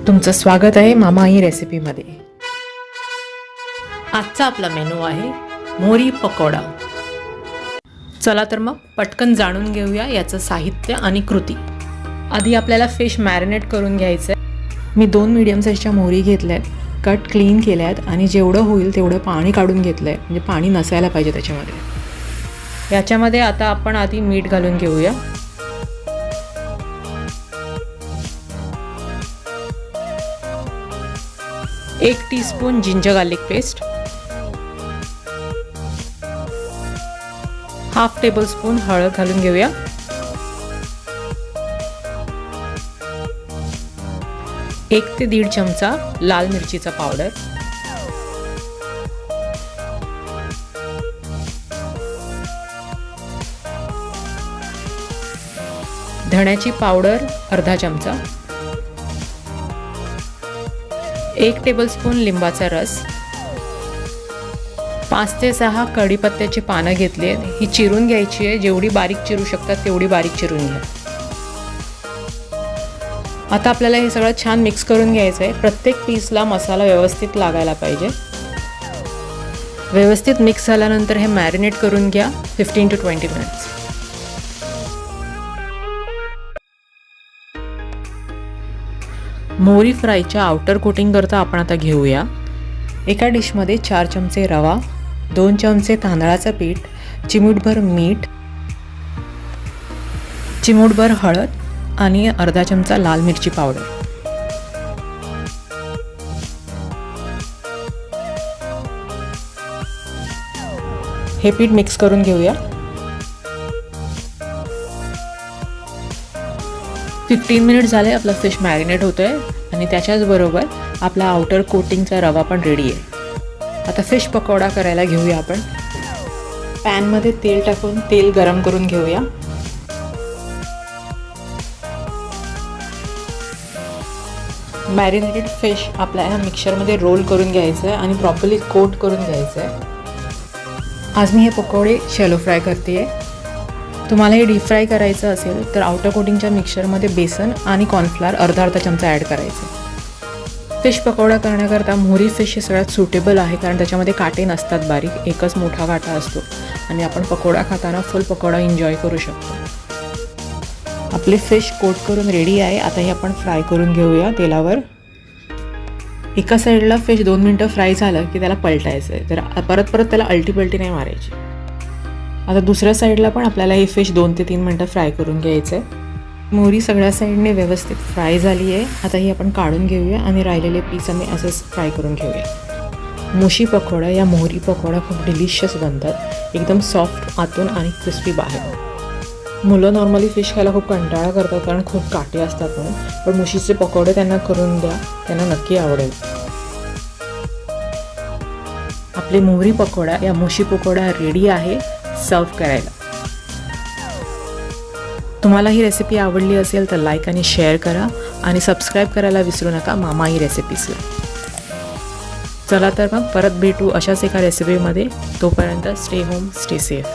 तुमचं स्वागत आहे मामाई रेसिपीमध्ये। आजचा आपला मेनू आहे मोहरी पकोडा। चला तर मग पटकन जाणून घेऊया याचं साहित्य आणि कृती। आधी आपल्याला फिश मॅरिनेट करून घ्यायचं आहे। मी 2 मीडियम साईजच्या मोहरी घेतल्यात, कट क्लीन केल्यात आणि जेवढं होईल तेवढं पाणी काढून घेतलं आहे, म्हणजे पाणी नसायला पाहिजे त्याच्यामध्ये। याच्यामध्ये आता आपण आधी मीठ घालून घेऊया। एक teaspoon ginger garlic paste, half tablespoon हळद घालून घेऊया। एक ते 1.5 चमचा लाल मिरचीचा पावडर, धण्याची पावडर अर्धा चमचा, 1 टेबलस्पून लिंबाचा रस, 5 ते 6 कढीपत्त्याची पानं घेतली आहेत। ही चिरून घ्यायची आहे, जेवढी बारीक चिरू शकतात तेवढी बारीक चिरून घ्या। आता आपल्याला हे सगळं छान मिक्स करून घ्यायचं आहे। प्रत्येक पीसला मसाला व्यवस्थित लागायला पाहिजे। व्यवस्थित मिक्स झाल्यानंतर हे मॅरिनेट करून घ्या 15 to 20 मिनिट्स। मोहरी फ्रायच्या आउटर कोटिंग करता आपण आता घेऊया। एका डिशमध्ये 4 चमचे रवा, 2 चमचे तांदळाचं पीठ, चिमूटभर मीठ, चिमूटभर हळद आणि अर्धा चमचा लाल मिरची पावडर। हे पीठ मिक्स करून घेऊया। 15 मिनिट झाले, आपला फिश मॅरिनेट होतोय आणि त्याच्याच बरोबर आपला आउटर कोटिंगचा रवा पण रेडी आहे। आता फिश पकोडा करायला घेऊया आपण। पॅनमध्ये तेल टाकून तेल गरम करून घेऊया। मॅरिनेटेड फिश आपल्या ह्या मिक्सरमध्ये रोल करून घ्यायचं आहे आणि प्रॉपरली कोट करून घ्यायचं आहे। आज मी हे पकोडे शॅलो फ्राय करते आहे। तुम्हाला हे डीप फ्राय करायचं असेल तर आउटर कोटिंगच्या मिक्सरमध्ये बेसन आणि कॉर्नफ्लॉवर अर्धा चमचा ॲड करायचे। फिश पकोडा करण्याकरता मोहरी फिश हे सगळ्यात सुटेबल आहे, कारण त्याच्यामध्ये काटे नसतात बारीक, एकच मोठा काटा असतो आणि आपण पकोडा खाताना फुल पकोडा एन्जॉय करू शकतो। आपले फिश कोट करून रेडी आहे। आता हे आपण फ्राय करून घेऊया तेलावर। एका साईडला फिश 2 मिनटं फ्राय झालं की त्याला पलटायचं आहे, तर परत त्याला अल्टी नाही मारायची। आता दुसऱ्या साईडला पण आपल्याला हे फिश 2 ते 3 मिनटं फ्राय करून घ्यायचं आहे। मोहरी सगळ्या साईडने व्यवस्थित फ्राय झाली आहे। आता ही आपण काढून घेऊया आणि राहिलेले पीस आम्ही असंच फ्राय करून घेऊया। मुशी पकोडा या मोहरी पकोडा खूप डिलिशियस बनतात, एकदम सॉफ्ट आतून आणि क्रिस्पी बाहेर। मुलं नॉर्मली फिश खायला खूप कंटाळा करतात कारण खूप काटे असतात म्हणून, पण मुशीचे पकोडे त्यांना करून द्या, त्यांना नक्की आवडेल। आपले मोहरी पकोडा या मुशी पकोडा रेडी आहे सर्व करायला। तुम्हाला ही रेसिपी आवडली असेल तर लाईक आणि शेअर करा आणि सबस्क्राईब करायला विसरू नका मामाई रेसिपीजला। चला तर मग परत भेटू अशाच एका रेसिपीमध्ये। तोपर्यंत स्टे होम, स्टे सेफ।